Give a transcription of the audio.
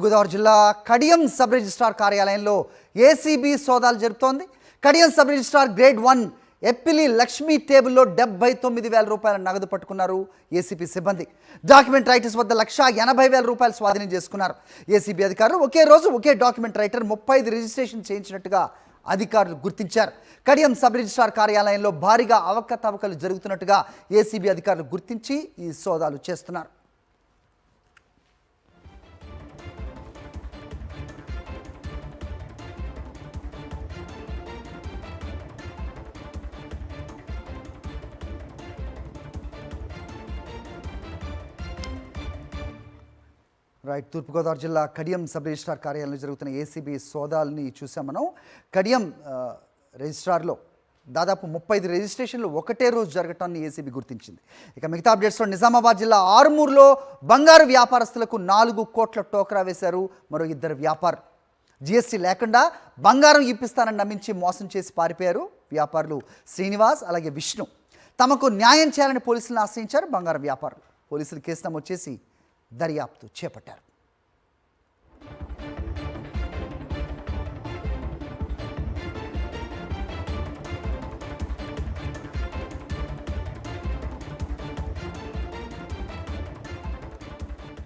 తూర్పుగోదావరి జిల్లా Kadiyam sub registrar కార్యాలయంలో ACB సోదాలు జరుపుతోంది. Kadiyam sub registrar grade 1 Eppili Lakshmi టేబుల్లో 79,000 రూపాయల నగదు పట్టుకున్నారు ఏసీబీ సిబ్బంది. డాక్యుమెంట్ రైటర్స్ వద్ద 1,80,000 రూపాయలు స్వాధీనం చేసుకున్నారు. ఏసీబీ అధికారులు ఒకే రోజు ఒకే డాక్యుమెంట్ రైటర్ 35 రిజిస్ట్రేషన్ చేయించినట్టుగా అధికారులు గుర్తించారు. కడియం సబ్ రిజిస్ట్రార్ కార్యాలయంలో భారీగా అవకతవకలు జరుగుతున్నట్టుగా ఏసీబీ అధికారులు గుర్తించి ఈ సోదాలు చేస్తున్నారు. తూర్పుగోదావరి జిల్లా కడియం సబ్ రిజిస్ట్రార్ కార్యాలయంలో జరుగుతున్న ఏసీబీ సోదాలని చూసాం మనం. కడియం రిజిస్ట్రార్లో దాదాపు 35 రిజిస్ట్రేషన్లు ఒకటే రోజు జరగటాన్ని ఏసీబీ గుర్తించింది. ఇక మిగతా అప్డేట్స్లో నిజామాబాద్ జిల్లా ఆర్మూర్లో బంగారు వ్యాపారస్తులకు 4 కోట్ల టోకరా వేశారు మరో 2 వ్యాపారులు. జీఎస్టీ లేకుండా బంగారం ఇప్పిస్తానని నమ్మించి మోసం చేసి పారిపోయారు వ్యాపారులు శ్రీనివాస్ అలాగే విష్ణు. తమకు న్యాయం చేయాలని పోలీసులను ఆశ్రయించారు బంగారం వ్యాపారులు. పోలీసులు కేసు నమోదు చేసి దర్యాప్తు చేపట్టారు.